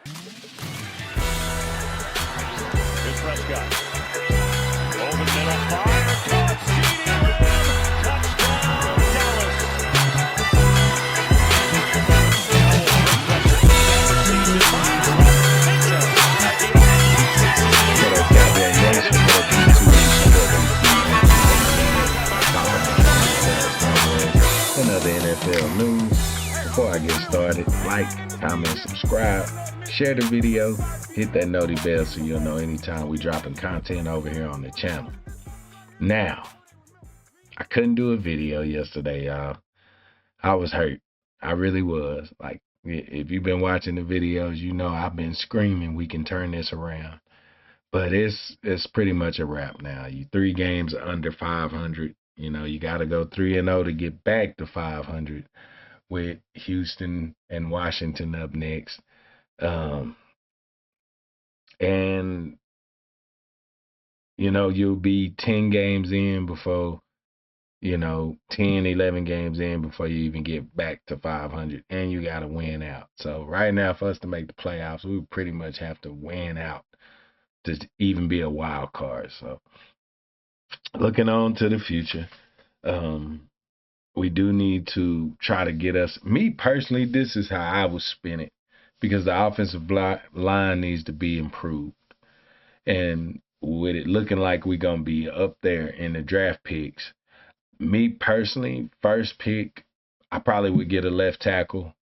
Here's Prescott. Over middle, fire, caught, CeeDee Lamb, touchdown, Dallas. Another NFL news. Before I get started, like, comment, subscribe, share the video, hit that noti bell so you'll know anytime we dropping content over here on the channel. Now, I couldn't do a video yesterday, y'all. I was hurt. I really was. Like, if you've been watching the videos, you know I've been screaming we can turn this around. But it's pretty much a wrap now. You 3 games under 500. You know, you got to go 3-0 to get back to 500 with Houston and Washington up next. And, you know, you'll be 10 games in before, 10, 11 games in before you even get back to 500. And you got to win out. So right now, for us to make the playoffs, we pretty much have to win out to even be a wild card. So looking on to the future, we do need to try to get us. Me personally, this is how I would spin it, because the offensive line needs to be improved. And with it looking like we're going to be up there in the draft picks, me personally, first pick, I probably would get a left tackle,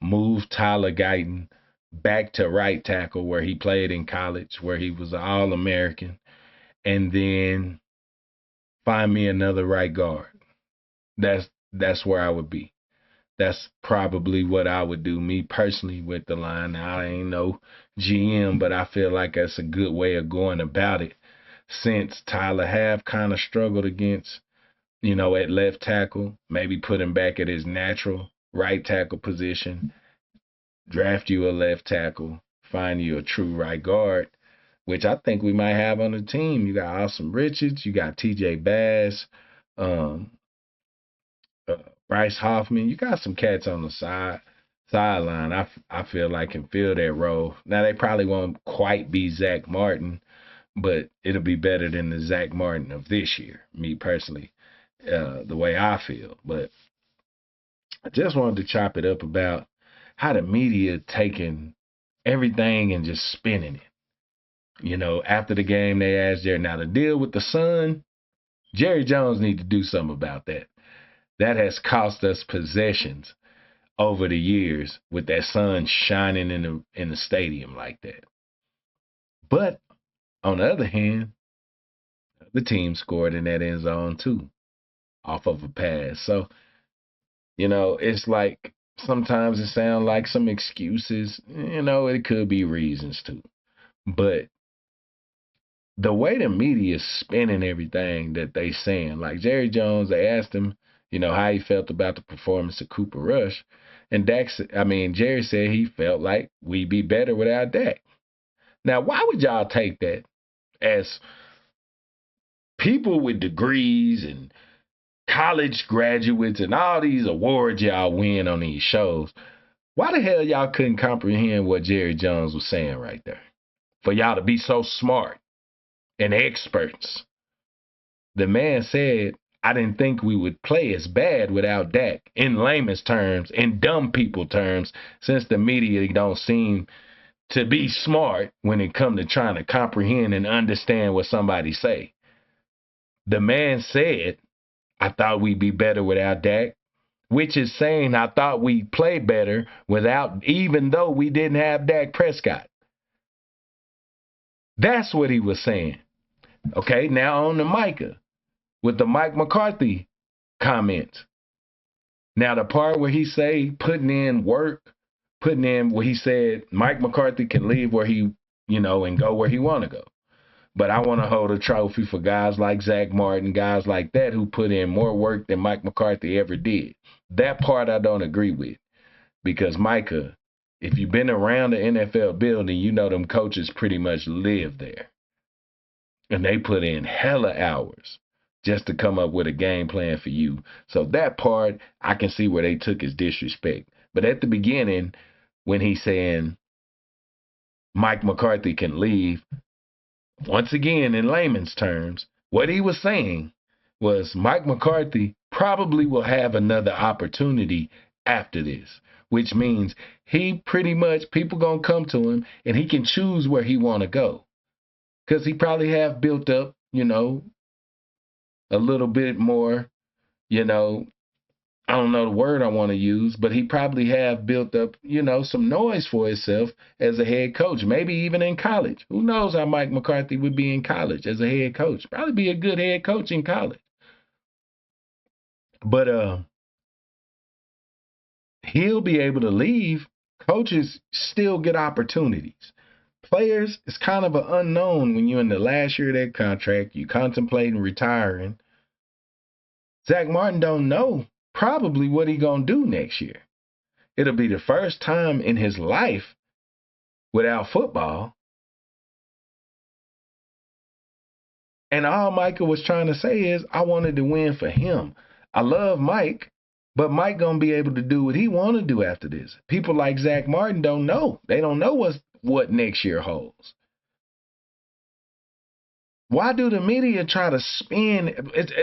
move Tyler Guyton back to right tackle where he played in college, where he was an All-American, and then find me another right guard. That's where I would be. That's probably what I would do, me personally, with the line. Now, I ain't no GM, but I feel like that's a good way of going about it, since Tyler have kind of struggled against, at left tackle. Maybe put him back at his natural right tackle position, draft you a left tackle, find you a true right guard, which I think we might have on the team. You got Austin Richards, you got TJ Bass, Bryce Hoffman. You got some cats on the sideline. I feel like can fill that role. Now, they probably won't quite be Zach Martin, but it'll be better than the Zach Martin of this year, me personally, the way I feel. But I just wanted to chop it up about how the media taking everything and just spinning it. After the game, they asked Jerry. Now, the deal with the sun, Jerry Jones need to do something about that. That has cost us possessions over the years with that sun shining in the stadium like that. But on the other hand, the team scored in that end zone too, off of a pass. So, it's like sometimes it sounds like some excuses. It could be reasons too. But the way the media is spinning everything that they saying, like Jerry Jones, they asked him, how he felt about the performance of Cooper Rush. And Jerry said he felt like we'd be better without Dak. Now, why would y'all take that as people with degrees and college graduates and all these awards y'all win on these shows? Why the hell y'all couldn't comprehend what Jerry Jones was saying right there? For y'all to be so smart and experts. The man said, I didn't think we would play as bad without Dak, in layman's terms, in dumb people terms, since the media don't seem to be smart when it comes to trying to comprehend and understand what somebody say. The man said, I thought we'd be better without Dak, which is saying I thought we'd play better without, even though we didn't have Dak Prescott. That's what he was saying. Okay, now on to Micah with the Mike McCarthy comments. Now, the part where he say putting in work, where he said Mike McCarthy can leave where he, and go where he want to go. But I want to hold a trophy for guys like Zach Martin, guys like that who put in more work than Mike McCarthy ever did. That part I don't agree with, because Micah, if you've been around the NFL building, them coaches pretty much live there. And they put in hella hours just to come up with a game plan for you. So that part, I can see where they took as disrespect. But at the beginning, when he's saying Mike McCarthy can leave. Once again, in layman's terms, what he was saying was Mike McCarthy probably will have another opportunity after this, which means he pretty much, people going to come to him and he can choose where he want to go. Because he probably have built up, a little bit more, I don't know the word I want to use, but he probably have built up, some noise for himself as a head coach, maybe even in college. Who knows how Mike McCarthy would be in college as a head coach? Probably be a good head coach in college. But he'll be able to leave. Coaches still get opportunities. Players, it's kind of an unknown when you're in the last year of that contract, you contemplating retiring. Zach Martin don't know probably what he gonna do next year. It'll be the first time in his life without football. And all Micah was trying to say is, I wanted to win for him. I love Mike, but Mike gonna be able to do what he want to do after this. People like Zach Martin don't know. They don't know what next year holds. Why do the media try to spin?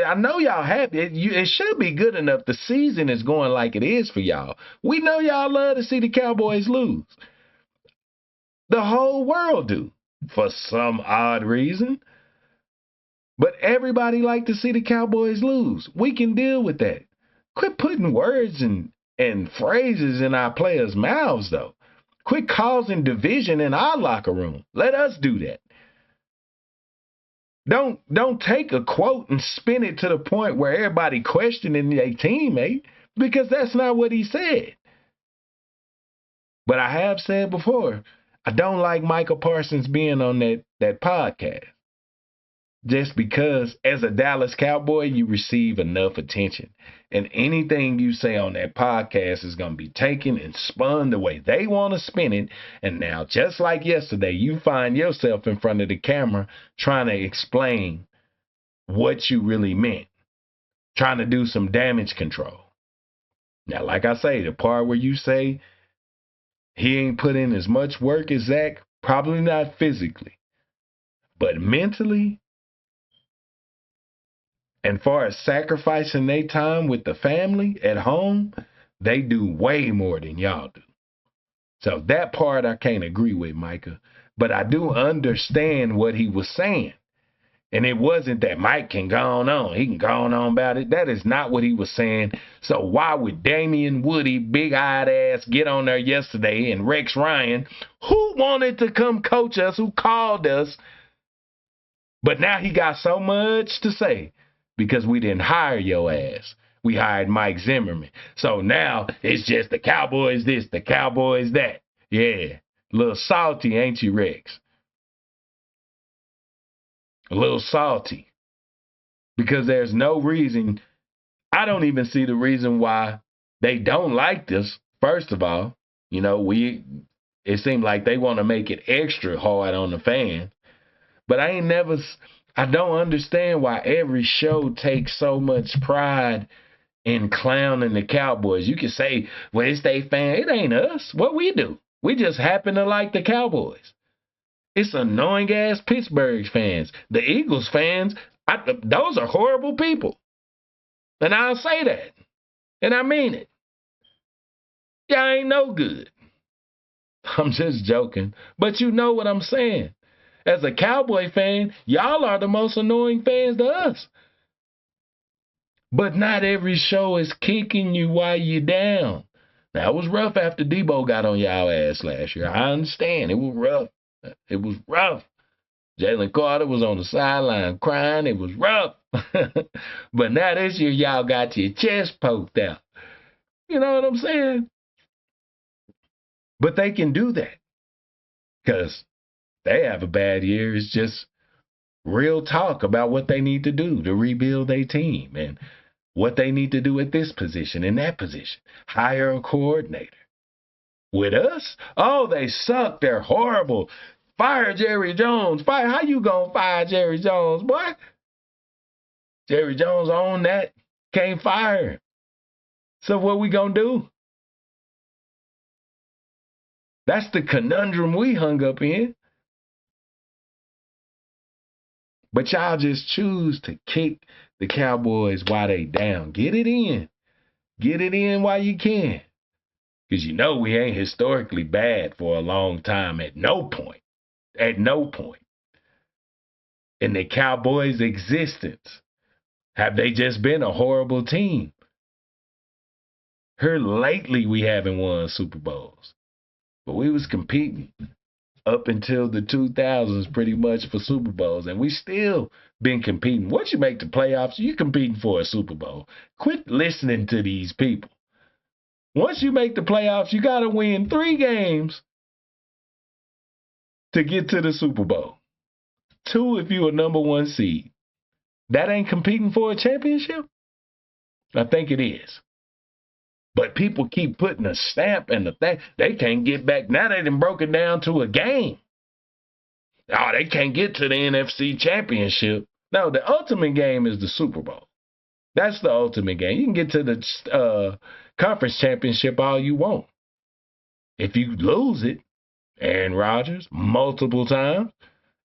I know y'all happy. It should be good enough. The season is going like it is for y'all. We know y'all love to see the Cowboys lose. The whole world do, for some odd reason. But everybody like to see the Cowboys lose. We can deal with that. Quit putting words and phrases in our players' mouths, though. Quit causing division in our locker room. Let us do that. Don't take a quote and spin it to the point where everybody questioning their teammate, because that's not what he said. But I have said before, I don't like Michael Parsons being on that podcast. Just because as a Dallas Cowboy, you receive enough attention. And anything you say on that podcast is going to be taken and spun the way they want to spin it. And now, just like yesterday, you find yourself in front of the camera trying to explain what you really meant, trying to do some damage control. Now, like I say, the part where you say he ain't put in as much work as Zach, probably not physically, but mentally, and far as sacrificing their time with the family at home, they do way more than y'all do. So that part I can't agree with, Micah. But I do understand what he was saying. And it wasn't that Mike can go on. He can go on about it. That is not what he was saying. So why would Damian Woody, big-eyed ass, get on there yesterday, and Rex Ryan, who wanted to come coach us, who called us, but now he got so much to say because we didn't hire your ass. We hired Mike Zimmerman. So now it's just the Cowboys this, the Cowboys that. Yeah, a little salty, ain't you, Rex? A little salty. Because there's no reason, I don't even see the reason why they don't like this. First of all, it seemed like they want to make it extra hard on the fans. But I don't understand why every show takes so much pride in clowning the Cowboys. You can say, well, it's they fan. It ain't us. What we do? We just happen to like the Cowboys. It's annoying ass Pittsburgh fans. The Eagles fans, those are horrible people. And I'll say that. And I mean it. Y'all ain't no good. I'm just joking. But you know what I'm saying. As a Cowboy fan, y'all are the most annoying fans to us. But not every show is kicking you while you're down. Now, it was rough after Debo got on y'all ass last year. I understand. It was rough. It was rough. Jalen Carter was on the sideline crying. It was rough. But now this year, y'all got your chest poked out. You know what I'm saying? But they can do that because they have a bad year. It's just real talk about what they need to do to rebuild their team and what they need to do at this position and that position. Hire a coordinator. With us? Oh, they suck. They're horrible. Fire Jerry Jones. How you gonna fire Jerry Jones, boy? Jerry Jones on that. Can't fire him. So what we gonna do? That's the conundrum we hung up in. But y'all just choose to kick the Cowboys while they down. Get it in. Get it in while you can. Because you know we ain't historically bad for a long time at no point. At no point. In the Cowboys' existence, have they just been a horrible team? Here lately we haven't won Super Bowls. But we was competing up until the 2000s pretty much for Super Bowls. And we still been competing. Once you make the playoffs, you're competing for a Super Bowl. Quit listening to these people. Once you make the playoffs, you got to win 3 games to get to the Super Bowl. 2 if you're a number 1 seed. That ain't competing for a championship? I think it is. But people keep putting a stamp and the thing. They can't get back. Now they done broke it down to a game. Oh, they can't get to the NFC Championship. No, the ultimate game is the Super Bowl. That's the ultimate game. You can get to the conference championship all you want. If you lose it, Aaron Rodgers, multiple times,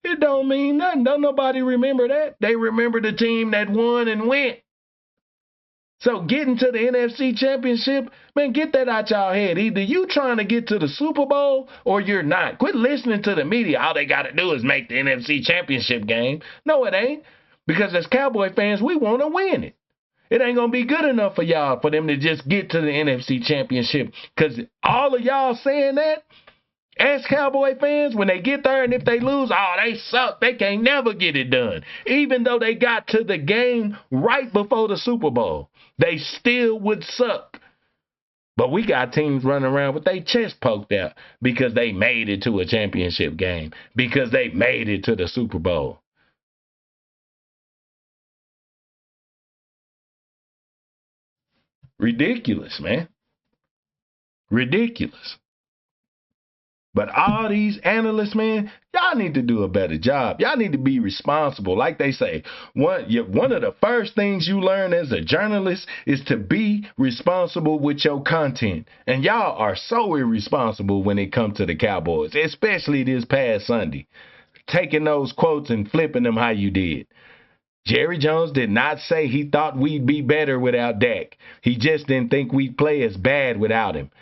it don't mean nothing. Don't nobody remember that. They remember the team that won and went. So getting to the NFC Championship, man, get that out y'all head. Either you trying to get to the Super Bowl or you're not. Quit listening to the media. All they got to do is make the NFC Championship game. No, it ain't. Because as Cowboy fans, we want to win it. It ain't going to be good enough for y'all for them to just get to the NFC Championship. Because all of y'all saying that, as Cowboy fans, when they get there and if they lose, oh, they suck. They can't never get it done. Even though they got to the game right before the Super Bowl, they still would suck. But we got teams running around with their chest poked out because they made it to a championship game, because they made it to the Super Bowl. Ridiculous, man. Ridiculous. But all these analysts, man, y'all need to do a better job. Y'all need to be responsible. Like they say, one of the first things you learn as a journalist is to be responsible with your content. And y'all are so irresponsible when it comes to the Cowboys, especially this past Sunday. Taking those quotes and flipping them how you did. Jerry Jones did not say he thought we'd be better without Dak. He just didn't think we'd play as bad without him.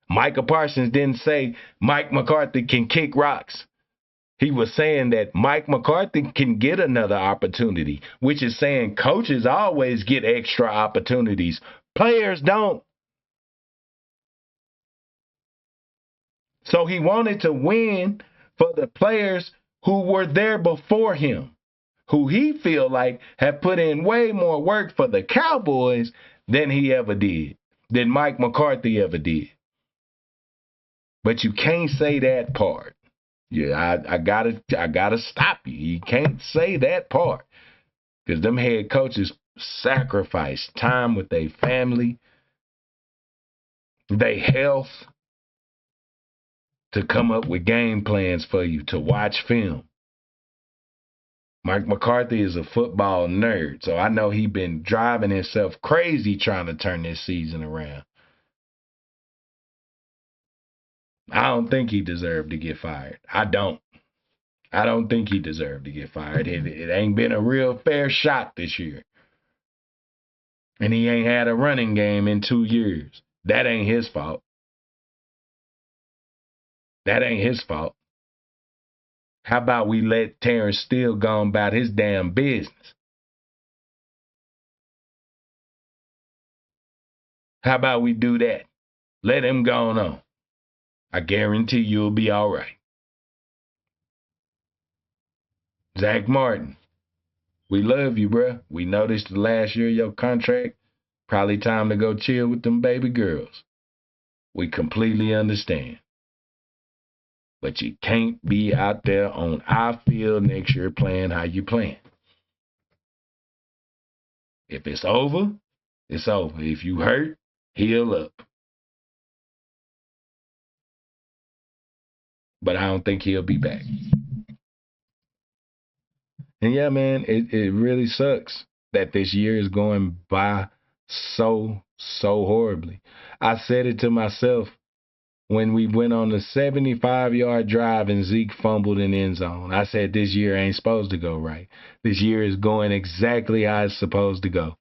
Micah Parsons didn't say Mike McCarthy can kick rocks. He was saying that Mike McCarthy can get another opportunity, which is saying coaches always get extra opportunities. Players don't. So he wanted to win for the players who were there before him, who he feel like have put in way more work for the Cowboys than he ever did, than Mike McCarthy ever did. But you can't say that part. Yeah, I gotta stop you. You can't say that part. Because them head coaches sacrifice time with their family, their health, to come up with game plans for you, to watch film. Mike McCarthy is a football nerd, so I know he been driving himself crazy trying to turn this season around. I don't think he deserved to get fired. I don't think he deserved to get fired. It ain't been a real fair shot this year. And he ain't had a running game in 2 years. That ain't his fault. That ain't his fault. How about we let Terrence Steele go on about his damn business? How about we do that? Let him go on. I guarantee you'll be all right. Zach Martin, we love you, bruh. We noticed the last year of your contract. Probably time to go chill with them baby girls. We completely understand. But you can't be out there on our field next year playing how you playing. If it's over, it's over. If you hurt, heal up. But I don't think he'll be back. And yeah, man, it really sucks that this year is going by so horribly. I said it to myself when we went on the 75-yard drive and Zeke fumbled in the end zone. I said this year ain't supposed to go right. This year is going exactly how it's supposed to go.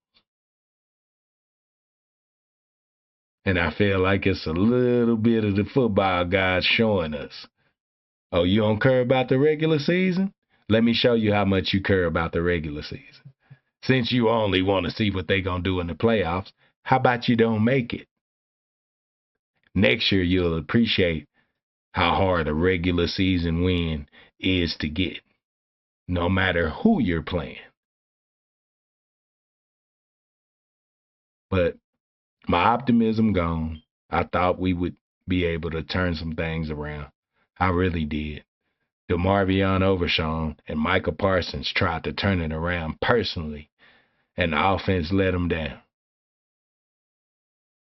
And I feel like it's a little bit of the football guys showing us. Oh, you don't care about the regular season? Let me show you how much you care about the regular season. Since you only want to see what they going to do in the playoffs, how about you don't make it? Next year, you'll appreciate how hard a regular season win is to get, no matter who you're playing. But my optimism gone. I thought we would be able to turn some things around. I really did. DeMarvion Overshawn and Micah Parsons tried to turn it around personally, and the offense let them down.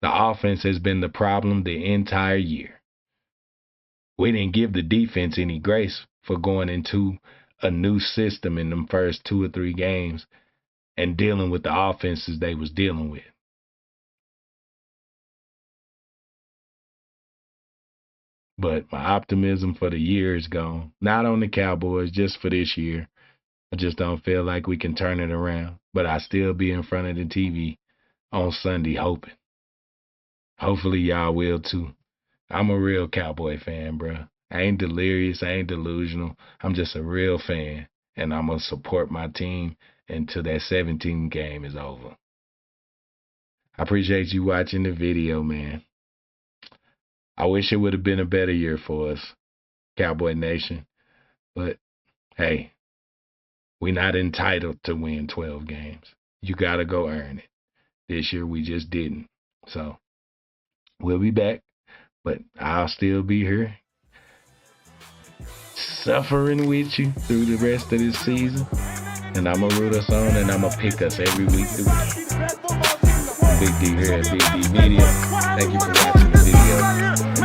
The offense has been the problem the entire year. We didn't give the defense any grace for going into a new system in them first 2 or 3 games and dealing with the offenses they was dealing with. But my optimism for the year is gone. Not on the Cowboys, just for this year. I just don't feel like we can turn it around. But I still be in front of the TV on Sunday hoping. Hopefully y'all will too. I'm a real Cowboy fan, bro. I ain't delirious. I ain't delusional. I'm just a real fan. And I'm going to support my team until that 17th game is over. I appreciate you watching the video, man. I wish it would have been a better year for us, Cowboy Nation. But, hey, we're not entitled to win 12 games. You got to go earn it. This year we just didn't. So, we'll be back. But I'll still be here suffering with you through the rest of this season. And I'm going to root us on and I'm going to pick us every week to win. Big D here at Big D Media. Thank you for watching the video.